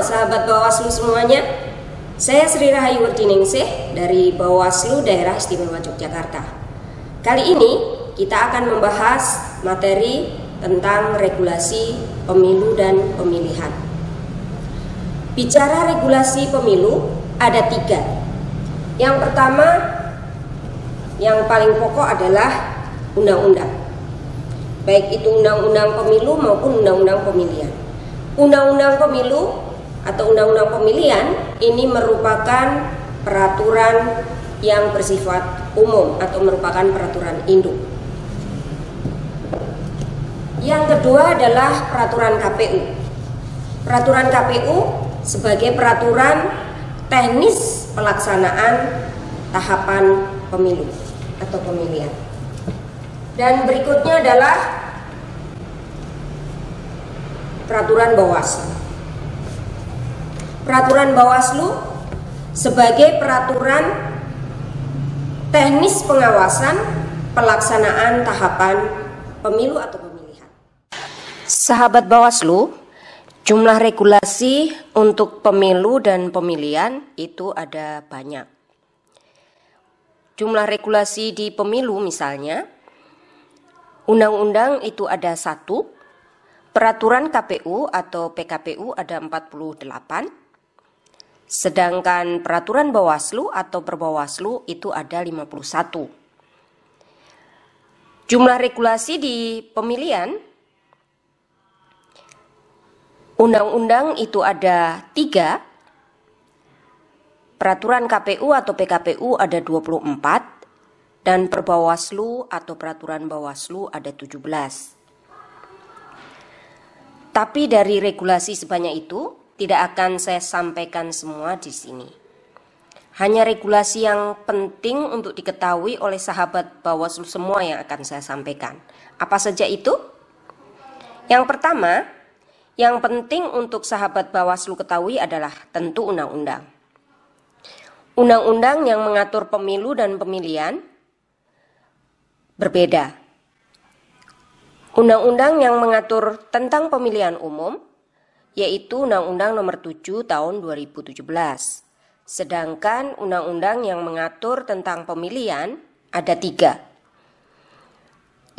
Halo sahabat Bawaslu semuanya, saya Sri Rahayu Werdiningsih dari Bawaslu Daerah Istimewa Yogyakarta. Kali ini kita akan membahas materi tentang regulasi pemilu dan pemilihan. Bicara regulasi pemilu ada 3. Yang pertama, yang paling pokok adalah undang-undang. Baik itu undang-undang pemilu maupun undang-undang pemilihan. Undang-undang pemilu atau undang-undang pemilihan ini merupakan peraturan yang bersifat umum atau merupakan peraturan induk. Yang kedua adalah peraturan KPU. Peraturan KPU sebagai peraturan teknis pelaksanaan tahapan pemilu atau pemilihan. Dan berikutnya adalah peraturan Bawaslu. Peraturan Bawaslu sebagai peraturan teknis pengawasan pelaksanaan tahapan pemilu atau pemilihan. Sahabat Bawaslu, jumlah regulasi untuk pemilu dan pemilihan itu ada banyak. Jumlah regulasi di pemilu misalnya, undang-undang itu ada 1, peraturan KPU atau PKPU ada 48, sedangkan peraturan Bawaslu atau Perbawaslu itu ada 51. Jumlah regulasi di pemilihan, undang-undang itu ada 3, peraturan KPU atau PKPU ada 24, dan Perbawaslu atau peraturan Bawaslu ada 17. Tapi dari regulasi sebanyak itu tidak akan saya sampaikan semua di sini. Hanya regulasi yang penting untuk diketahui oleh sahabat Bawaslu semua yang akan saya sampaikan. Apa saja itu? Yang pertama, yang penting untuk sahabat Bawaslu ketahui adalah tentu undang-undang. Undang-undang yang mengatur pemilu dan pemilihan berbeda. Undang-undang yang mengatur tentang pemilihan umum yaitu Undang-Undang Nomor 7 Tahun 2017. Sedangkan undang-undang yang mengatur tentang pemilihan ada 3.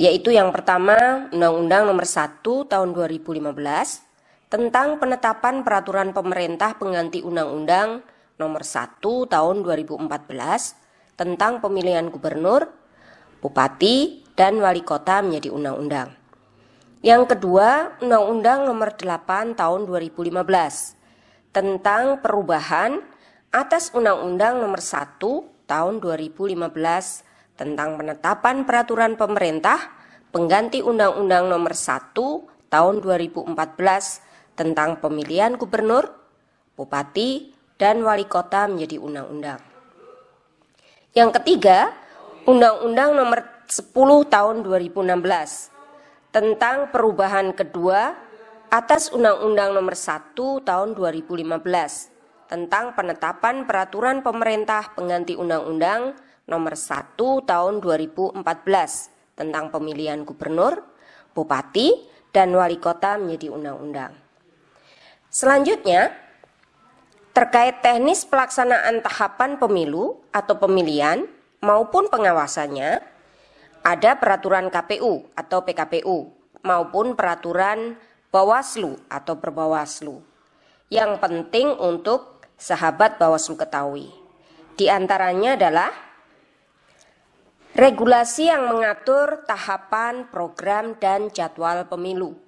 Yaitu yang pertama Undang-Undang Nomor 1 Tahun 2015 tentang penetapan peraturan pemerintah pengganti Undang-Undang Nomor 1 Tahun 2014 tentang pemilihan gubernur, bupati, dan wali kota menjadi undang-undang. Yang kedua, Undang-Undang Nomor 8 Tahun 2015 tentang perubahan atas Undang-Undang Nomor 1 Tahun 2015 tentang penetapan peraturan pemerintah pengganti Undang-Undang Nomor 1 Tahun 2014 tentang pemilihan gubernur, bupati, dan wali kota menjadi undang-undang. Yang ketiga, Undang-Undang Nomor 10 Tahun 2016 tentang perubahan kedua atas Undang-Undang Nomor 1 Tahun 2015 tentang penetapan peraturan pemerintah pengganti Undang-Undang Nomor 1 Tahun 2014 tentang pemilihan gubernur, bupati, dan wali kota menjadi undang-undang. Selanjutnya, terkait teknis pelaksanaan tahapan pemilu atau pemilihan maupun pengawasannya, ada peraturan KPU atau PKPU maupun peraturan Bawaslu atau Perbawaslu yang penting untuk sahabat Bawaslu ketahui. Di antaranya adalah regulasi yang mengatur tahapan, program, dan jadwal pemilu.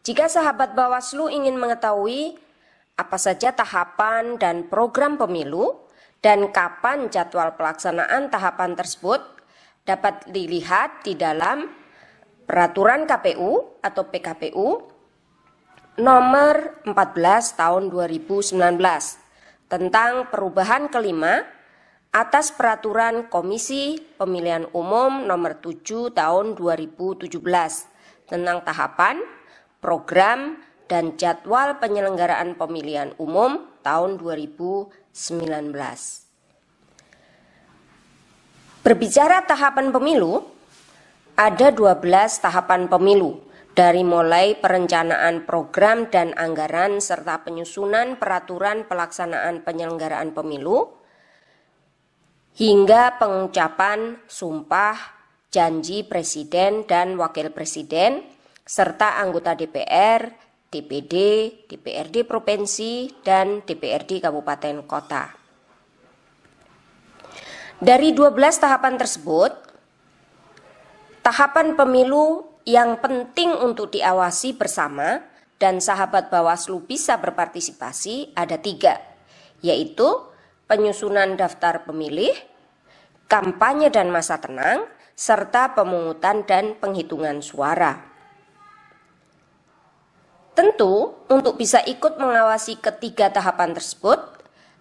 Jika sahabat Bawaslu ingin mengetahui apa saja tahapan dan program pemilu dan kapan jadwal pelaksanaan tahapan tersebut, dapat dilihat di dalam peraturan KPU atau PKPU nomor 14 tahun 2019 tentang perubahan kelima atas peraturan Komisi Pemilihan Umum nomor 7 tahun 2017 tentang tahapan, program, dan jadwal penyelenggaraan pemilihan umum tahun 2019. Berbicara tahapan pemilu, ada 12 tahapan pemilu dari mulai perencanaan program dan anggaran serta penyusunan peraturan pelaksanaan penyelenggaraan pemilu hingga pengucapan sumpah janji presiden dan wakil presiden serta anggota DPR, DPD, DPRD provinsi, dan DPRD kabupaten kota. Dari 12 tahapan tersebut, tahapan pemilu yang penting untuk diawasi bersama dan sahabat Bawaslu bisa berpartisipasi ada 3, yaitu penyusunan daftar pemilih, kampanye dan masa tenang, serta pemungutan dan penghitungan suara. Tentu, untuk bisa ikut mengawasi ketiga tahapan tersebut,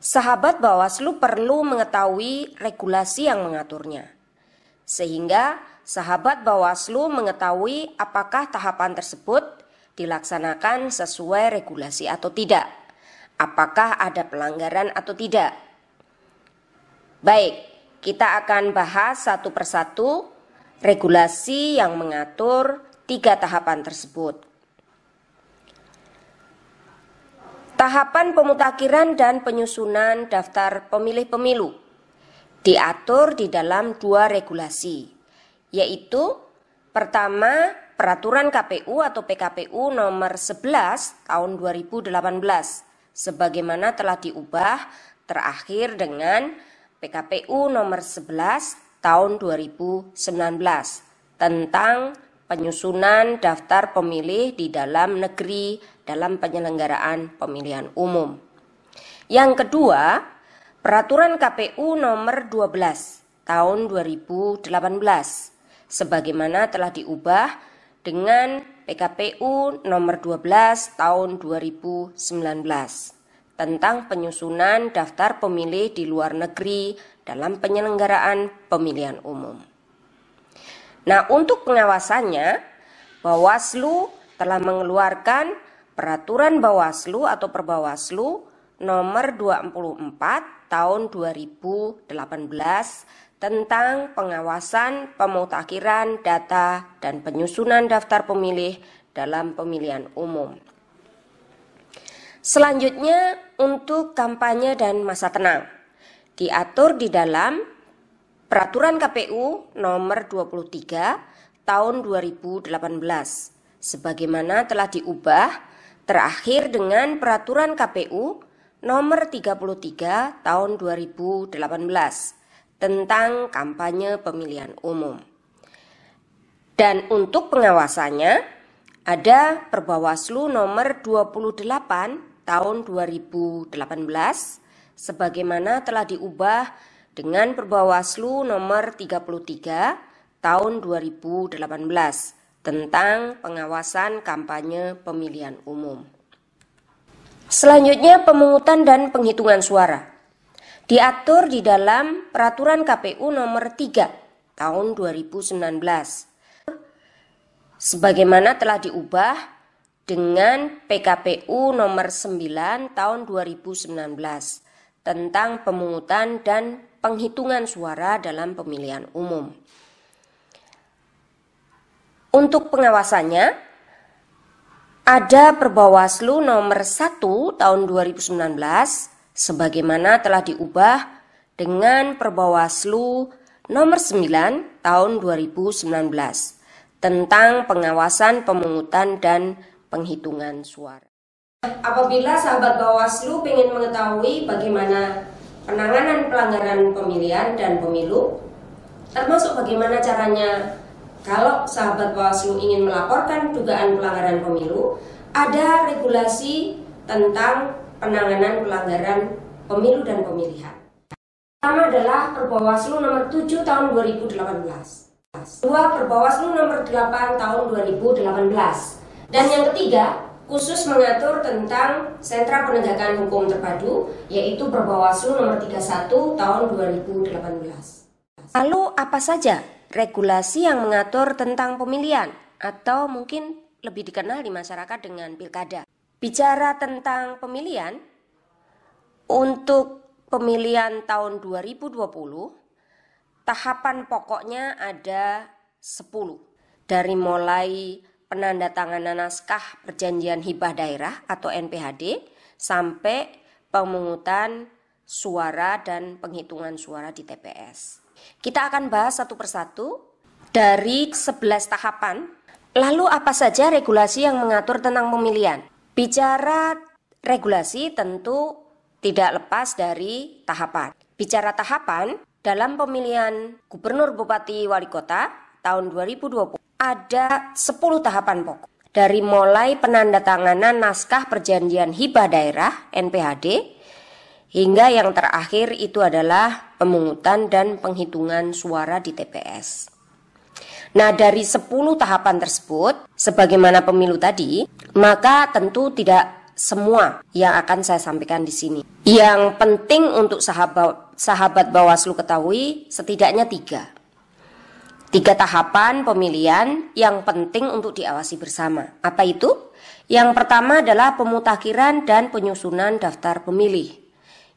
sahabat Bawaslu perlu mengetahui regulasi yang mengaturnya. Sehingga sahabat Bawaslu mengetahui apakah tahapan tersebut dilaksanakan sesuai regulasi atau tidak, apakah ada pelanggaran atau tidak. Baik, kita akan bahas satu persatu regulasi yang mengatur 3 tahapan tersebut. Tahapan pemutakhiran dan penyusunan daftar pemilih pemilu diatur di dalam 2 regulasi, yaitu pertama Peraturan KPU atau PKPU nomor 11 tahun 2018, sebagaimana telah diubah terakhir dengan PKPU nomor 11 tahun 2019 tentang penyusunan daftar pemilih di dalam negeri dalam penyelenggaraan pemilihan umum. Yang kedua, Peraturan KPU nomor 12 tahun 2018 sebagaimana telah diubah dengan PKPU nomor 12 tahun 2019 tentang penyusunan daftar pemilih di luar negeri dalam penyelenggaraan pemilihan umum. Nah, untuk pengawasannya, Bawaslu telah mengeluarkan Peraturan Bawaslu atau Perbawaslu nomor 24 tahun 2018 tentang pengawasan pemutakhiran data dan penyusunan daftar pemilih dalam pemilihan umum. Selanjutnya, untuk kampanye dan masa tenang diatur di dalam Peraturan KPU nomor 23 tahun 2018 sebagaimana telah diubah terakhir dengan Peraturan KPU nomor 33 tahun 2018 tentang kampanye pemilihan umum. Dan untuk pengawasannya ada Perbawaslu nomor 28 tahun 2018 sebagaimana telah diubah dengan Perbawaslu nomor 33 tahun 2018 tentang pengawasan kampanye pemilihan umum. Selanjutnya, pemungutan dan penghitungan suara diatur di dalam Peraturan KPU nomor 3 tahun 2019 sebagaimana telah diubah dengan PKPU nomor 9 tahun 2019 tentang pemungutan dan penghitungan suara dalam pemilihan umum. Untuk pengawasannya ada Perbawaslu nomor 1 tahun 2019 sebagaimana telah diubah dengan Perbawaslu nomor 9 tahun 2019 tentang pengawasan pemungutan dan penghitungan suara. Apabila sahabat Bawaslu ingin mengetahui bagaimana penanganan pelanggaran pemilihan dan pemilu, termasuk bagaimana caranya kalau sahabat Bawaslu ingin melaporkan dugaan pelanggaran pemilu, ada regulasi tentang penanganan pelanggaran pemilu dan pemilihan. Pertama adalah Perbawaslu nomor 7 tahun 2018. Dua, Perbawaslu nomor 8 tahun 2018. Dan yang ketiga, khusus mengatur tentang Sentra Penegakan Hukum Terpadu, yaitu Perbawaslu nomor 31 tahun 2018. Lalu apa saja regulasi yang mengatur tentang pemilihan atau mungkin lebih dikenal di masyarakat dengan pilkada? Bicara tentang pemilihan, untuk pemilihan tahun 2020, tahapan pokoknya ada 10. Dari mulai penandatanganan naskah perjanjian hibah daerah atau NPHD sampai pemungutan suara dan penghitungan suara di TPS. Kita akan bahas satu persatu dari 11 tahapan. Lalu apa saja regulasi yang mengatur tentang pemilihan? Bicara regulasi tentu tidak lepas dari tahapan. Bicara tahapan, dalam pemilihan gubernur, bupati, wali kota tahun 2020 ada 10 tahapan pokok. Dari mulai penandatanganan naskah perjanjian hibah daerah NPHD hingga yang terakhir itu adalah pemungutan dan penghitungan suara di TPS. Nah, dari 10 tahapan tersebut, sebagaimana pemilu tadi, maka tentu tidak semua yang akan saya sampaikan di sini. Yang penting untuk sahabat Bawaslu ketahui setidaknya 3 tahapan pemilihan yang penting untuk diawasi bersama. Apa itu? Yang pertama adalah pemutakhiran dan penyusunan daftar pemilih.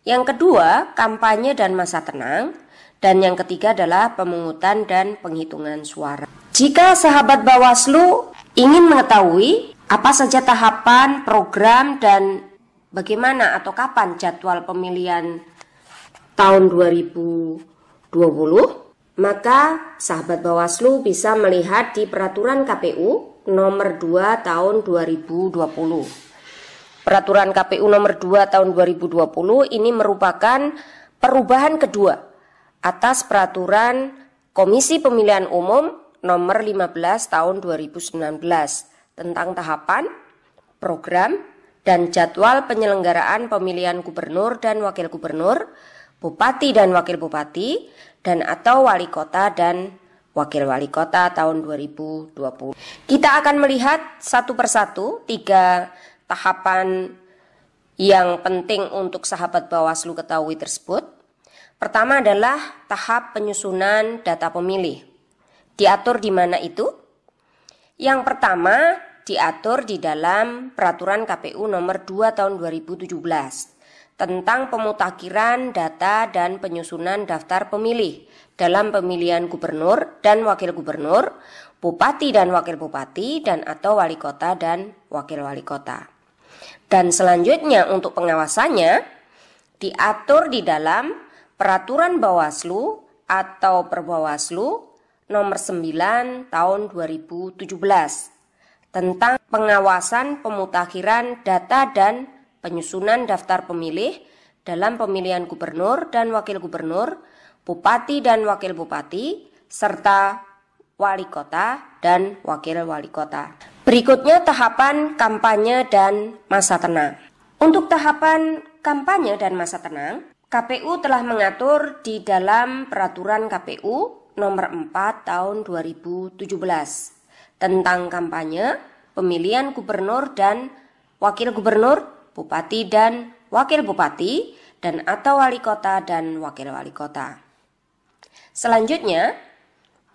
Yang kedua, kampanye dan masa tenang. Dan yang ketiga adalah pemungutan dan penghitungan suara. Jika sahabat Bawaslu ingin mengetahui apa saja tahapan, program, dan bagaimana atau kapan jadwal pemilihan tahun 2020, maka sahabat Bawaslu bisa melihat di Peraturan KPU nomor 2 tahun 2020. Peraturan KPU nomor 2 tahun 2020 ini merupakan perubahan kedua atas Peraturan Komisi Pemilihan Umum nomor 15 tahun 2019 tentang tahapan, program, dan jadwal penyelenggaraan pemilihan gubernur dan wakil gubernur, bupati dan wakil bupati, dan atau wali kota dan wakil wali kota tahun 2020. Kita akan melihat satu persatu 3 tahapan yang penting untuk sahabat Bawaslu ketahui tersebut. Pertama adalah tahap penyusunan data pemilih. Diatur di mana itu? Yang pertama diatur di dalam Peraturan KPU nomor 2 tahun 2017 tentang pemutakhiran data dan penyusunan daftar pemilih dalam pemilihan gubernur dan wakil gubernur, bupati dan wakil bupati, dan atau wali kota dan wakil wali kota. Dan selanjutnya untuk pengawasannya diatur di dalam Peraturan Bawaslu atau Perbawaslu nomor 9 tahun 2017 tentang pengawasan pemutakhiran data dan penyusunan daftar pemilih dalam pemilihan gubernur dan wakil gubernur, bupati dan wakil bupati, serta wali kota dan wakil wali kota. Berikutnya tahapan kampanye dan masa tenang. Untuk tahapan kampanye dan masa tenang, KPU telah mengatur di dalam Peraturan KPU nomor 4 tahun 2017 tentang kampanye, pemilihan gubernur dan wakil gubernur, bupati dan wakil bupati, dan atau wali kota dan wakil wali kota. Selanjutnya,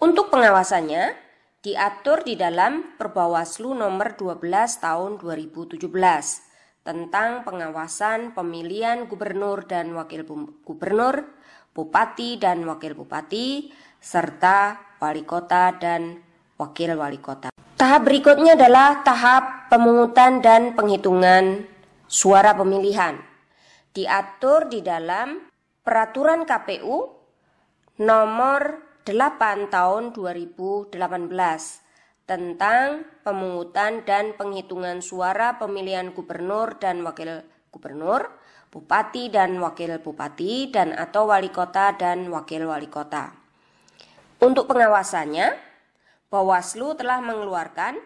untuk pengawasannya diatur di dalam Perbawaslu nomor 12 tahun 2017 tentang pengawasan pemilihan gubernur dan wakil gubernur, bupati dan wakil bupati, serta wali kota dan wakil wali kota. Tahap berikutnya adalah tahap pemungutan dan penghitungan suara pemilihan. Diatur di dalam Peraturan KPU nomor 8 tahun 2018 tentang pemungutan dan penghitungan suara pemilihan gubernur dan wakil gubernur, bupati dan wakil bupati, dan atau wali kota dan wakil wali kota. Untuk pengawasannya, Bawaslu telah mengeluarkan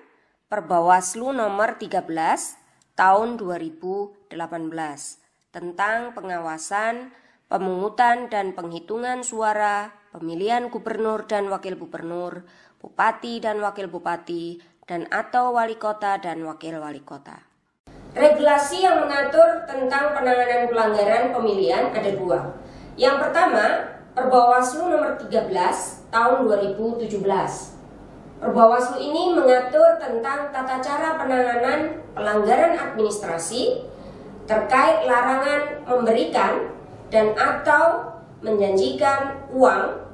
Perbawaslu nomor 13 tahun 2018 tentang pengawasan pemungutan dan penghitungan suara pemilihan gubernur dan wakil gubernur, bupati dan wakil bupati, dan atau wali kota dan wakil wali kota. Regulasi yang mengatur tentang penanganan pelanggaran pemilihan ada 2. Yang pertama, Perbawaslu nomor 13 tahun 2017. Perbawaslu ini mengatur tentang tata cara penanganan pelanggaran administrasi terkait larangan memberikan dan atau menjanjikan uang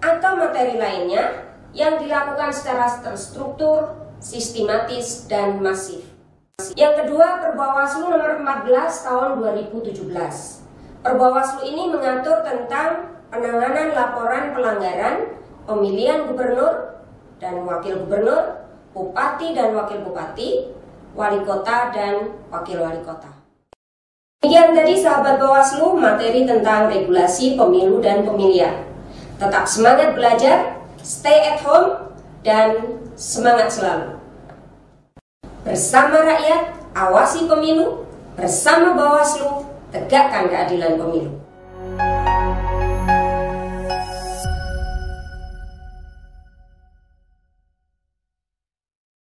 atau materi lainnya yang dilakukan secara terstruktur, sistematis, dan masif. Yang kedua, Perbawaslu nomor 14 tahun 2017. Perbawaslu ini mengatur tentang penanganan laporan pelanggaran pemilihan gubernur dan wakil gubernur, bupati dan wakil bupati, wali kota dan wakil wali kota. Demikian tadi sahabat Bawaslu materi tentang regulasi pemilu dan pemilihan. Tetap semangat belajar, stay at home, dan semangat selalu. Bersama rakyat, awasi pemilu. Bersama Bawaslu, tegakkan keadilan pemilu.